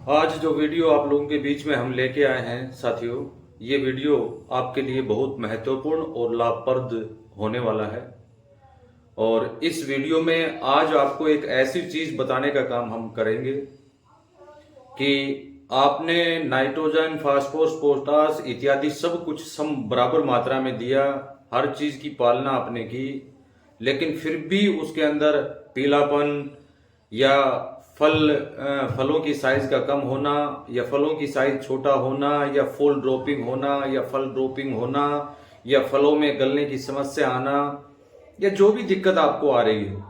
आज जो वीडियो आप लोगों के बीच में हम लेके आए हैं साथियों, ये वीडियो आपके लिए बहुत महत्वपूर्ण और लाभप्रद होने वाला है। और इस वीडियो में आज आपको एक ऐसी चीज बताने का काम हम करेंगे कि आपने नाइट्रोजन, फास्फोरस, पोटास इत्यादि सब कुछ सम बराबर मात्रा में दिया, हर चीज की पालना आपने की, लेकिन फिर भी उसके अंदर पीलापन या फलों की साइज का कम होना या फलों की साइज छोटा होना या फूल ड्रॉपिंग होना या फल ड्रॉपिंग होना या फलों में गलने की समस्या आना या जो भी दिक्कत आपको आ रही हो,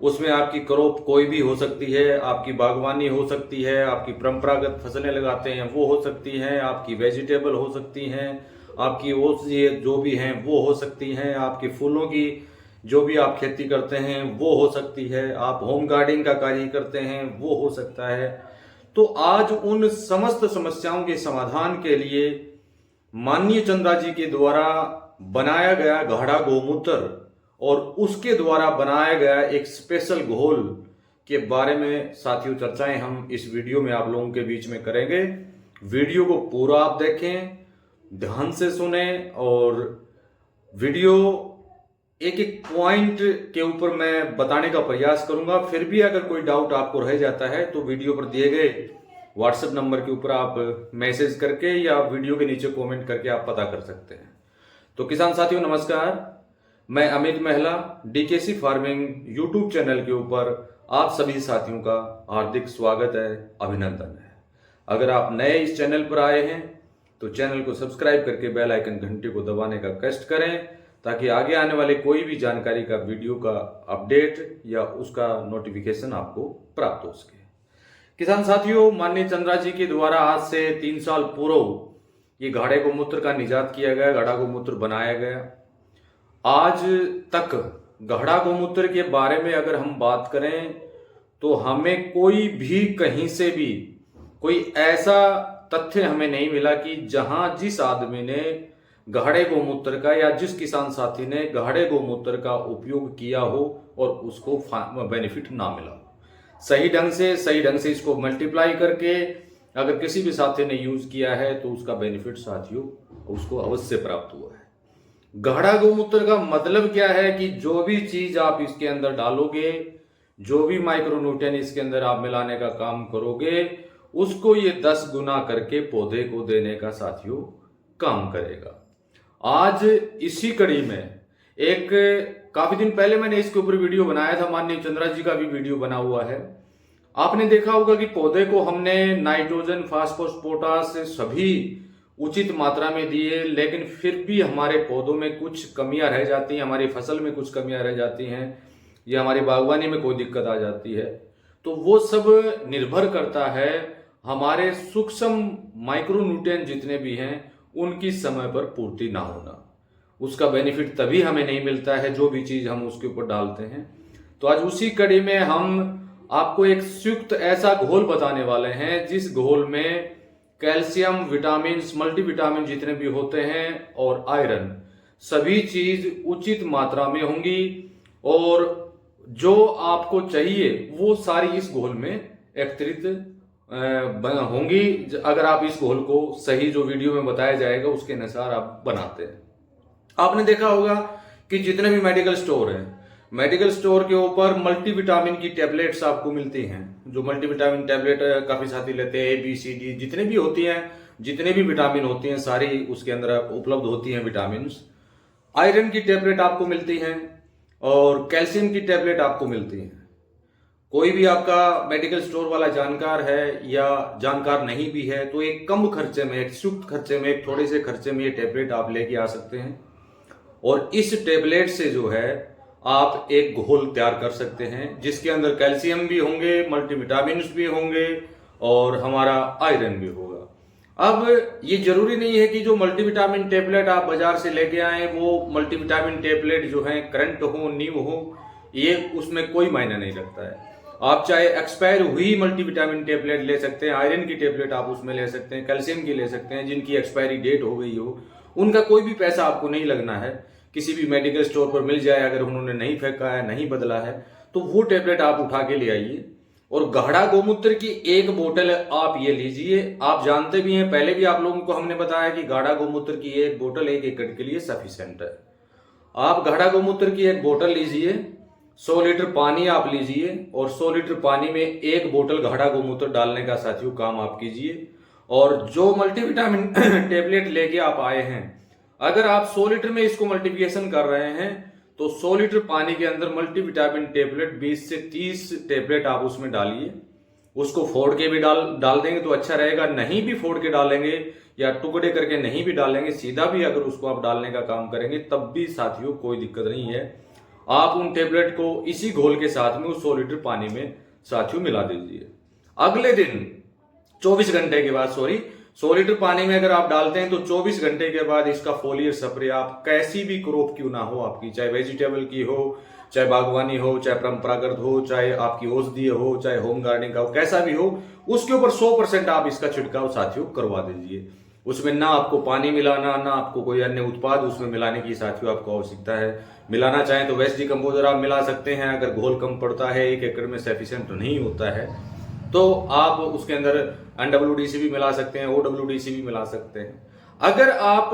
उसमें आपकी क्रॉप कोई भी हो सकती है, आपकी बागवानी हो सकती है, आपकी परंपरागत फसलें लगाते हैं वो हो सकती हैं, आपकी वेजिटेबल हो सकती हैं, आपकी ओस जो भी हैं वो हो सकती हैं, आपकी फूलों की जो भी आप खेती करते हैं वो हो सकती है, आप होम गार्डनिंग का कार्य करते हैं वो हो सकता है। तो आज उन समस्त समस्याओं के समाधान के लिए माननीय चंद्रा जी के द्वारा बनाया गया गाढ़ा गोमूत्र और उसके द्वारा बनाया गया एक स्पेशल घोल के बारे में साथियों चर्चाएं हम इस वीडियो में आप लोगों के बीच में करेंगे। वीडियो को पूरा आप देखें, ध्यान से सुने और वीडियो एक एक पॉइंट के ऊपर मैं बताने का प्रयास करूंगा। फिर भी अगर कोई डाउट आपको रह जाता है तो वीडियो पर दिए गए व्हाट्सएप नंबर के ऊपर आप मैसेज करके या वीडियो के नीचे कमेंट करके आप पता कर सकते हैं। तो किसान साथियों नमस्कार, मैं अमित महिला डीकेसी फार्मिंग यूट्यूब चैनल के ऊपर आप सभी साथियों का हार्दिक स्वागत है, अभिनंदन है। अगर आप नए इस चैनल पर आए हैं तो चैनल को सब्सक्राइब करके बेल आइकन घंटे को दबाने का कष्ट करें ताकि आगे आने वाले कोई भी जानकारी का वीडियो का अपडेट या उसका नोटिफिकेशन आपको प्राप्त हो सके। किसान साथियों, माननीय चंद्रा जी के द्वारा आज से 3 साल पूर्व ये गाढ़े गोमूत्र का निजात किया गया, गाढ़ा गोमूत्र बनाया गया। आज तक गाढ़ा गोमूत्र के बारे में अगर हम बात करें तो हमें कोई भी कहीं से भी कोई ऐसा तथ्य हमें नहीं मिला कि जहां जिस आदमी ने गाढ़े गोमूत्र का या जिस किसान साथी ने गाढ़े गोमूत्र का उपयोग किया हो और उसको बेनिफिट ना मिला हो। सही ढंग से इसको मल्टीप्लाई करके अगर किसी भी साथी ने यूज किया है तो उसका बेनिफिट साथियों उसको अवश्य प्राप्त हुआ है। गाढ़ा गोमूत्र का मतलब क्या है कि जो भी चीज आप इसके अंदर डालोगे, जो भी माइक्रोन्यूट्रिएंट इसके अंदर आप मिलाने का काम करोगे, उसको ये 10 गुना करके पौधे को देने का साथियों काम करेगा। आज इसी कड़ी में एक काफी दिन पहले मैंने इसके ऊपर वीडियो बनाया था, माननीय चंद्रा जी का भी वीडियो बना हुआ है। आपने देखा होगा कि पौधे को हमने नाइट्रोजन, फास्फोरस, पोटास सभी उचित मात्रा में दिए, लेकिन फिर भी हमारे पौधों में कुछ कमियां रह जाती हैं, हमारी फसल में कुछ कमियां रह जाती हैं या हमारी बागवानी में कोई दिक्कत आ जाती है। तो वो सब निर्भर करता है हमारे सूक्ष्म माइक्रोन्यूट्रिएंट जितने भी हैं उनकी समय पर पूर्ति ना होना। उसका बेनिफिट तभी हमें नहीं मिलता है जो भी चीज हम उसके ऊपर डालते हैं। तो आज उसी कड़ी में हम आपको एक संयुक्त ऐसा घोल बताने वाले हैं जिस घोल में कैल्शियम, विटामिन, मल्टीविटामिन जितने भी होते हैं और आयरन सभी चीज उचित मात्रा में होंगी और जो आपको चाहिए वो सारी इस घोल में एकत्रित होंगी अगर आप इस घोल को सही जो वीडियो में बताया जाएगा उसके अनुसार आप बनाते हैं। आपने देखा होगा कि जितने भी मेडिकल स्टोर हैं, मेडिकल स्टोर के ऊपर मल्टीविटामिन की टैबलेट्स आपको मिलती हैं। जो मल्टीविटामिन टैबलेट काफी साथी लेते हैं, ABCD जितने भी होती हैं, जितने भी विटामिन होती हैं सारी उसके अंदर उपलब्ध होती हैं विटामिन। आयरन की टैबलेट आपको मिलती हैं और कैल्शियम की टैबलेट आपको मिलती हैं। कोई भी आपका मेडिकल स्टोर वाला जानकार है या जानकार नहीं भी है तो एक कम खर्चे में, एक सुक्त खर्चे में, एक थोड़े से खर्चे में ये टैबलेट आप लेके आ सकते हैं और इस टैबलेट से जो है आप एक घोल तैयार कर सकते हैं जिसके अंदर कैल्शियम भी होंगे, मल्टीविटामिन भी होंगे और हमारा आयरन भी होगा। अब ये जरूरी नहीं है कि जो मल्टीविटामिन टैबलेट आप बाजार से लेके आए वो मल्टीविटामिन टैबलेट जो है करंट हो, न्यू हो, ये उसमें कोई मायने नहीं रखता है। आप चाहे एक्सपायर हुई मल्टीविटामिन टैबलेट ले सकते हैं, आयरन की टैबलेट आप उसमें ले सकते हैं, कैल्शियम की ले सकते हैं, जिनकी एक्सपायरी डेट हो गई हो, उनका कोई भी पैसा आपको नहीं लगना है। किसी भी मेडिकल स्टोर पर मिल जाए, अगर उन्होंने नहीं फेंका है, नहीं बदला है तो वो टैबलेट आप उठा के ले आइए और गाढ़ा गोमूत्र की एक बोतल आप ये लीजिए। आप जानते भी हैं, पहले भी आप लोगों को हमने बताया कि गाढ़ा गोमूत्र की एक बोतल 1 एकड़ के लिए सफिशिएंट है। आप गाढ़ा गोमूत्र की एक बोतल लीजिए, 100 लीटर पानी आप लीजिए और 100 लीटर पानी में एक बोतल गाढ़ा गोमूत्र डालने का साथियों काम आप कीजिए। और जो मल्टीविटामिन टेबलेट लेके आप आए हैं, अगर आप 100 लीटर में इसको मल्टीप्लिकेशन कर रहे हैं तो 100 लीटर पानी के अंदर मल्टीविटामिन टेबलेट 20 से 30 टेबलेट आप उसमें डालिए। उसको फोड़ के भी डाल देंगे तो अच्छा रहेगा, नहीं भी फोड़ के डालेंगे या टुकड़े करके नहीं भी डालेंगे, सीधा भी अगर उसको आप डालने का काम करेंगे तब भी साथियों कोई दिक्कत नहीं है। आप उन टेबलेट को इसी घोल के साथ में उस 100 लीटर पानी में साथियों मिला दीजिए। अगले दिन 24 घंटे के बाद 100 लीटर पानी में अगर आप डालते हैं तो 24 घंटे के बाद इसका फोलियर स्प्रे आप कैसी भी क्रॉप क्यों ना हो आपकी, चाहे वेजिटेबल की हो, चाहे बागवानी हो, चाहे परंपरागत हो, चाहे आपकी औषधीय हो, चाहे होम गार्डनिंग का हो, कैसा भी हो, उसके ऊपर 100% आप इसका छिड़काव साथियों करवा दीजिए। उसमें ना आपको पानी मिलाना, ना आपको कोई अन्य उत्पाद उसमें मिलाने की साथियों आपको आवश्यकता है। मिलाना चाहें तो वेस्ट डिकम्पोजर आप मिला सकते हैं। अगर घोल कम पड़ता है, 1 एकड़ में सफिशिएंट नहीं होता है, तो आप उसके अंदर NWDC भी मिला सकते हैं, OWDC भी मिला सकते हैं। अगर आप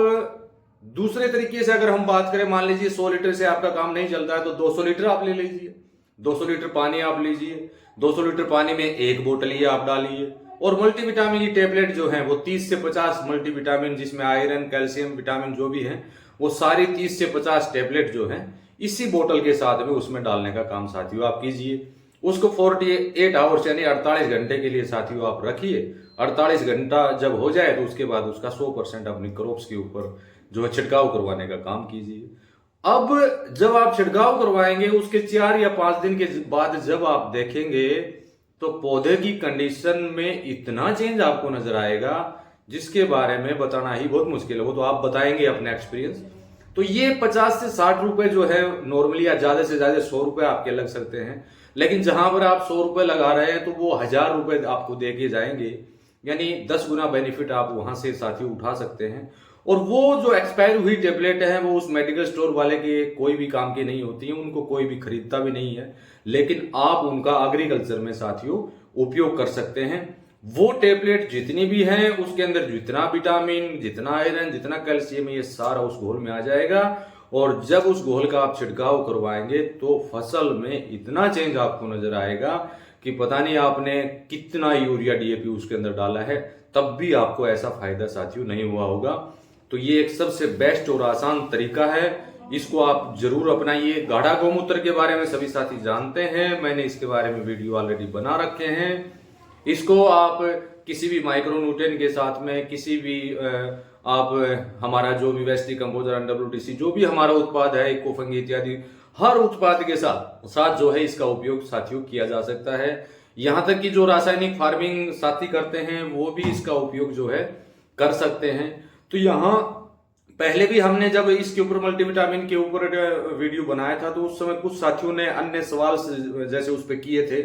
दूसरे तरीके से अगर हम बात करें, मान लीजिए 100 लीटर से आपका काम नहीं चलता है तो 200 लीटर आप ले लीजिए। 200 लीटर पानी आप लीजिए, 200 लीटर पानी में एक बोतल ही आप डालिए और मल्टीविटामिन की टेबलेट जो है वो 30 से 50 मल्टीविटामिन, जिसमें आयरन, कैल्शियम, विटामिन जो भी है वो सारी 30 से 50 टेबलेट जो है इसी बोतल के साथ में उसमें डालने का काम साथियों आप कीजिए। उसको 48 आवर्स यानी 48 घंटे के लिए साथियों आप रखिए। 48 घंटा जब हो जाए तो उसके बाद उसका 100% अपनी क्रॉप्स के ऊपर जो है छिड़काव करवाने का काम कीजिए। अब जब आप छिड़काव करवाएंगे उसके 4 या 5 दिन के बाद जब आप देखेंगे तो पौधे की कंडीशन में इतना चेंज आपको नजर आएगा जिसके बारे में बताना ही बहुत मुश्किल है। वो तो आप बताएंगे अपने एक्सपीरियंस। तो ये 50 से 60 रुपए जो है नॉर्मली, या ज्यादा से ज्यादा 100 रुपए आपके लग सकते हैं, लेकिन जहां पर आप 100 रुपए लगा रहे हैं तो वो 1000 रुपए आपको दे के जाएंगे, यानी 10 गुना बेनिफिट आप वहां से साथियों उठा सकते हैं। और वो जो एक्सपायर हुई टेबलेट है वो उस मेडिकल स्टोर वाले के कोई भी काम की नहीं होती है, उनको कोई भी खरीदता भी नहीं है, लेकिन आप उनका एग्रीकल्चर में साथियों उपयोग कर सकते हैं। वो टेबलेट जितनी भी है उसके अंदर जितना विटामिन, जितना आयरन, जितना कैल्शियम, ये सारा उस घोल में आ जाएगा। और जब उस घोल का आप छिड़काव करवाएंगे तो फसल में इतना चेंज आपको नजर आएगा कि पता नहीं आपने कितना यूरिया DAP उसके अंदर डाला है, तब भी आपको ऐसा फायदा साथियों नहीं हुआ होगा। तो ये एक सबसे बेस्ट और आसान तरीका है, इसको आप जरूर अपनाइए। गाढ़ा गोमूत्र के बारे में सभी साथी जानते हैं, मैंने इसके बारे में वीडियो ऑलरेडी बना रखे हैं। इसको आप किसी भी माइक्रोन्यूट्रिएंट के साथ में, किसी भी आप हमारा जो भी वेस्ट डिकम्पोजर, NWDC जो भी हमारा उत्पाद है, इको फंगी इत्यादि, हर उत्पाद के साथ जो है इसका उपयोग साथियों किया जा सकता है। यहां तक कि जो रासायनिक फार्मिंग साथी करते हैं वो भी इसका उपयोग जो है कर सकते हैं। तो यहाँ पहले भी हमने जब इसके ऊपर मल्टीविटामिन के ऊपर वीडियो बनाया था तो उस समय कुछ साथियों ने अन्य सवाल जैसे उस पर किए थे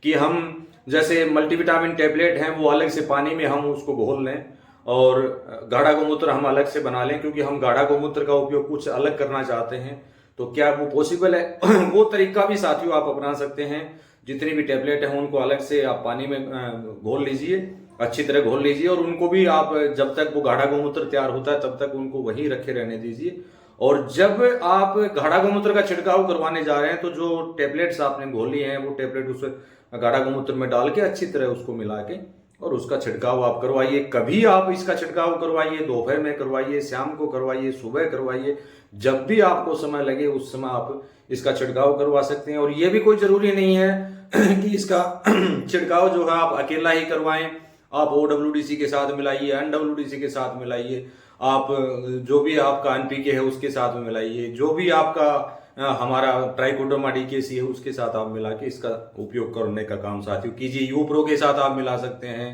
कि हम जैसे मल्टीविटामिन टेबलेट हैं वो अलग से पानी में हम उसको घोल लें और गाढ़ा गोमूत्र हम अलग से बना लें, क्योंकि हम गाढ़ा गोमूत्र का उपयोग कुछ अलग करना चाहते हैं। तो क्या वो पॉसिबल है? वो तरीका भी साथियों आप अपना सकते हैं। जितनी भी टेबलेट है उनको अलग से आप पानी में घोल लीजिए, अच्छी तरह घोल लीजिए, और उनको भी आप जब तक वो गाढ़ा गोमूत्र तैयार होता है तब तक उनको वहीं रखे रहने दीजिए। और जब आप गाढ़ा गोमूत्र का छिड़काव करवाने जा रहे हैं तो जो टेबलेट्स आपने घोली हैं वो टेबलेट उस गाढ़ा गोमूत्र में डाल के अच्छी तरह उसको मिला के और उसका छिड़काव आप करवाइए। कभी आप इसका छिड़काव करवाइए, दोपहर में करवाइए, शाम को करवाइए, सुबह करवाइए, जब भी आपको समय लगे उस समय आप इसका छिड़काव करवा सकते हैं। और ये भी कोई जरूरी नहीं है कि इसका छिड़काव जो है आप अकेला ही करवाएं। आप OWDC के साथ मिलाइए, NWDC के साथ मिलाइए, आप जो भी आपका NPK है उसके साथ में मिलाइए, जो भी आपका हमारा ट्राइकोडर्मा DKC है उसके साथ आप मिला के इसका उपयोग करने का काम साथियों कीजिए। यूप्रो के साथ आप मिला सकते हैं,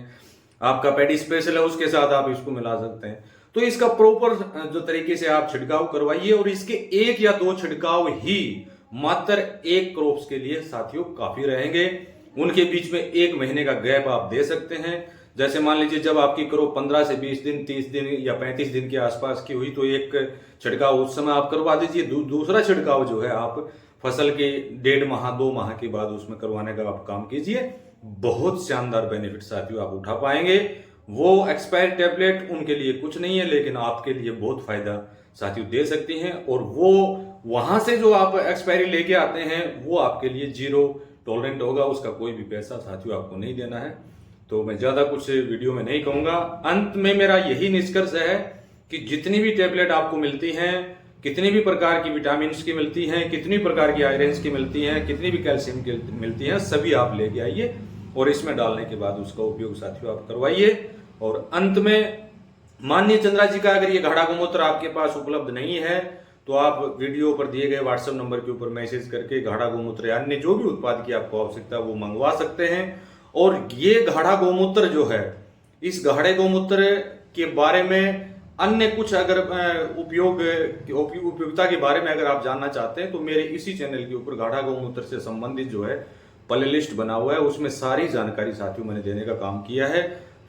आपका पेडी स्पेशल है उसके साथ आप इसको मिला सकते हैं। तो इसका प्रॉपर जो तरीके से आप छिड़काव करवाइए, और इसके 1 या 2 छिड़काव ही मात्र 1 क्रॉप्स के लिए साथियों काफी रहेंगे। उनके बीच में 1 महीने का गैप आप दे सकते हैं। जैसे मान लीजिए जब आपकी क्रॉप 15 से 20 दिन, 30 दिन या 35 दिन के आसपास की हुई तो 1 छिड़काव उस समय आप करवा दीजिए। दूसरा छिड़काव जो है आप फसल के 1.5 माह 2 माह के बाद उसमें करवाने का आप काम कीजिए। बहुत शानदार बेनिफिट साथियों आप उठा पाएंगे। वो एक्सपायर टैबलेट उनके लिए कुछ नहीं है, लेकिन आपके लिए बहुत फायदा साथियों दे सकती हैं। और वो वहां से जो आप एक्सपायरी लेके आते हैं वो आपके लिए जीरो टॉलरेंट होगा, उसका कोई भी पैसा साथियों आपको नहीं देना है। तो मैं ज्यादा कुछ वीडियो में नहीं कहूंगा। अंत में मेरा यही निष्कर्ष है कि जितनी भी टैबलेट आपको मिलती हैं, कितनी भी प्रकार की विटामिन की मिलती हैं, कितनी प्रकार की आयरन की मिलती हैं, कितनी भी कैल्शियम की मिलती हैं, सभी आप लेके आइए और इसमें डालने के बाद उसका उपयोग साथियों आप करवाइए। और अंत में माननीय चंद्रा जी का अगर ये गाढ़ा गोमूत्र आपके पास उपलब्ध नहीं है तो आप वीडियो पर दिए गए व्हाट्सएप नंबर के ऊपर मैसेज करके गाढ़ा गोमूत्र या अन्य जो भी उत्पाद की आपको आवश्यकता है वो मंगवा सकते हैं। और ये गाढ़ा गोमूत्र जो है, इस गाढ़े गोमूत्र के बारे में अन्य कुछ अगर उपयोगिता के बारे में अगर आप जानना चाहते हैं तो मेरे इसी चैनल के ऊपर गाढ़ा गोमूत्र से संबंधित जो है प्ले लिस्ट बना हुआ है, उसमें सारी जानकारी साथियों मैंने देने का काम किया है।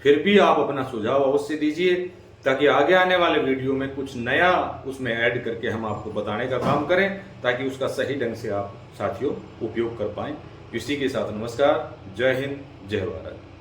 फिर भी आप अपना सुझाव अवश्य दीजिए ताकि आगे आने वाले वीडियो में कुछ नया उसमें ऐड करके हम आपको बताने का काम करें, ताकि उसका सही ढंग से आप साथियों उपयोग कर पाएं। इसी के साथ नमस्कार, जय हिंद, जय भारत।